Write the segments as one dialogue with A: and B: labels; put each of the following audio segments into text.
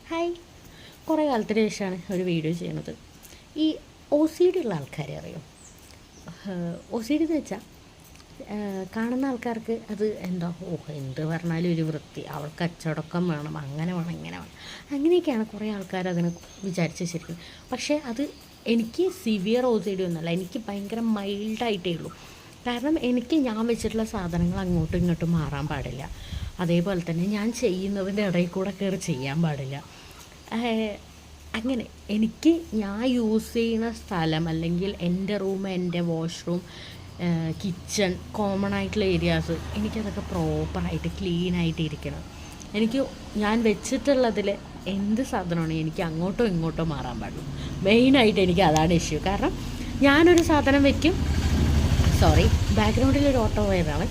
A: Hi, കുറേ കാലത്തിന് ശേഷമാണ് ഒരു വീഡിയോ ചെയ്യണത്. ഈ OCD ഉള്ള ആൾക്കാരെ അറിയും. OCD എന്ന് വെച്ചാൽ കാണുന്ന ആൾക്കാർക്ക് അത് എന്താ, എന്ത് പറഞ്ഞാലും ഒരു വൃത്തി, അവൾക്ക് അച്ചടക്കം വേണം, അങ്ങനെ വേണം, ഇങ്ങനെ വേണം, അങ്ങനെയൊക്കെയാണ് കുറേ ആൾക്കാർ അതിനെ വിചാരിച്ച് ശരിക്കും. പക്ഷേ അത് എനിക്ക് സിവിയർ OCD ഒന്നുമല്ല, എനിക്ക് ഭയങ്കര മൈൽഡായിട്ടേ ഉള്ളൂ. കാരണം എനിക്ക് ഞാൻ വെച്ചിട്ടുള്ള സാധനങ്ങൾ അങ്ങോട്ടും ഇങ്ങോട്ടും മാറാൻ പാടില്ല. അതേപോലെ തന്നെ ഞാൻ ചെയ്യുന്നതിൻ്റെ ഇടയിൽ കൂടെ കയറി ചെയ്യാൻ പാടില്ല. അങ്ങനെ എനിക്ക് ഞാൻ യൂസ് ചെയ്യുന്ന സ്ഥലം, അല്ലെങ്കിൽ എൻ്റെ റൂം, എൻ്റെ വാഷ്റൂം, കിച്ചൺ, കോമൺ ആയിട്ടുള്ള ഏരിയാസ്, എനിക്കതൊക്കെ പ്രോപ്പറായിട്ട് ക്ലീനായിട്ട് ഇരിക്കണം. എനിക്ക് ഞാൻ വെച്ചിട്ടുള്ളതിൽ എന്ത് സാധനമാണ് എനിക്ക് അങ്ങോട്ടോ ഇങ്ങോട്ടോ മാറാൻ പാടുള്ളൂ. മെയിനായിട്ട് എനിക്ക് അതാണ് ഇഷ്യൂ. കാരണം ഞാനൊരു സാധനം വയ്ക്കും, ബാക്ക്ഗ്രൗണ്ടിലൊരു ഓട്ടോ വയറാണ്.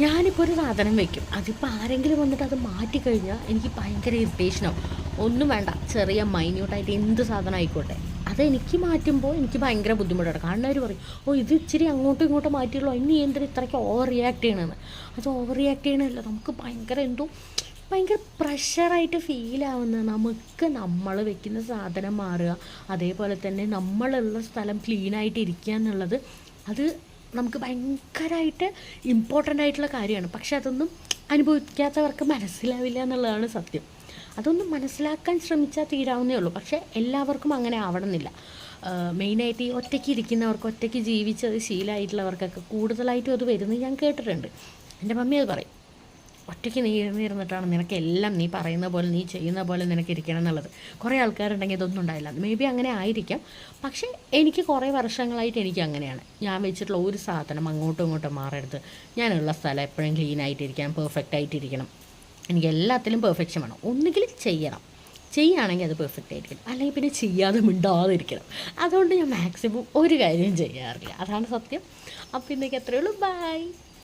A: ഞാനിപ്പോൾ ഒരു സാധനം വയ്ക്കും, അതിപ്പോൾ ആരെങ്കിലും വന്നിട്ട് അത് മാറ്റിക്കഴിഞ്ഞാൽ എനിക്ക് ഭയങ്കര ഇറിറ്റേഷനാവും. ഒന്നും വേണ്ട, ചെറിയ മൈന്യൂട്ടായിട്ട് എന്ത് സാധനം ആയിക്കോട്ടെ, അതെനിക്ക് മാറ്റുമ്പോൾ എനിക്ക് ഭയങ്കര ബുദ്ധിമുട്ടാണ്. കാണുന്നവർ പറയും, ഇത് ഇച്ചിരി അങ്ങോട്ടും ഇങ്ങോട്ടും മാറ്റിയുള്ളൂ, ഇനി എന്തിനും ഇത്രയ്ക്ക് ഓവർ റിയാക്ട് ചെയ്യണമെന്ന്. അത് ഓവർ റിയാക്ട് ചെയ്യണമല്ല, നമുക്ക് ഭയങ്കര പ്രഷറായിട്ട് ഫീലാവുന്ന, നമുക്ക് നമ്മൾ വെക്കുന്ന സാധനം മാറുക, അതേപോലെ തന്നെ നമ്മളുള്ള സ്ഥലം ക്ലീനായിട്ട് ഇരിക്കുക എന്നുള്ളത്, അത് നമുക്ക് ഭയങ്കരമായിട്ട് ഇമ്പോർട്ടൻ്റ് ആയിട്ടുള്ള കാര്യമാണ്. പക്ഷെ അതൊന്നും അനുഭവിക്കാത്തവർക്ക് മനസ്സിലാവില്ല എന്നുള്ളതാണ് സത്യം. അതൊന്നും മനസ്സിലാക്കാൻ ശ്രമിച്ചാൽ തീരാവുന്നേ ഉള്ളൂ. പക്ഷേ എല്ലാവർക്കും അങ്ങനെ ആവണമെന്നില്ല. മെയിനായിട്ട് ഈ ഒറ്റയ്ക്ക് ഇരിക്കുന്നവർക്ക്, ഒറ്റയ്ക്ക് ജീവിച്ചത് ശീലമായിട്ടുള്ളവർക്കൊക്കെ കൂടുതലായിട്ടും അത് വരുന്നത് ഞാൻ കേട്ടിട്ടുണ്ട്. എൻ്റെ മമ്മി അത് പറയും, ഒറ്റയ്ക്ക് നീ ഇരുന്നിട്ടാണ് നിനക്ക് എല്ലാം നീ പറയുന്ന പോലെ, നീ ചെയ്യുന്ന പോലെ നിനക്ക് ഇരിക്കണം എന്നുള്ളത്. കുറേ ആൾക്കാരുണ്ടെങ്കിൽ ഇതൊന്നും ഉണ്ടായില്ല. മേ ബി അങ്ങനെ ആയിരിക്കാം. പക്ഷേ എനിക്ക് കുറേ വർഷങ്ങളായിട്ട് എനിക്ക് അങ്ങനെയാണ്. ഞാൻ വെച്ചിട്ടുള്ള ഒരു സാധനം അങ്ങോട്ടും ഇങ്ങോട്ടും മാറരുത്, ഞാനുള്ള സ്ഥലം എപ്പോഴും ക്ലീനായിട്ടിരിക്കണം, പെർഫെക്റ്റ് ആയിട്ടിരിക്കണം. എനിക്ക് എല്ലാത്തിലും പെർഫെക്ഷൻ വേണം. ഒന്നുകിൽ ചെയ്യുകയാണെങ്കിൽ അത് പെർഫെക്റ്റ് ആയിരിക്കണം, അല്ലെങ്കിൽ പിന്നെ ചെയ്യാതെ മിണ്ടാതിരിക്കണം. അതുകൊണ്ട് ഞാൻ മാക്സിമം ഒരു കാര്യവും ചെയ്യാറില്ല. അതാണ് സത്യം. അപ്പോൾ ഇന്നേക്ക് അത്രയേ ഉള്ളൂ. ബൈ.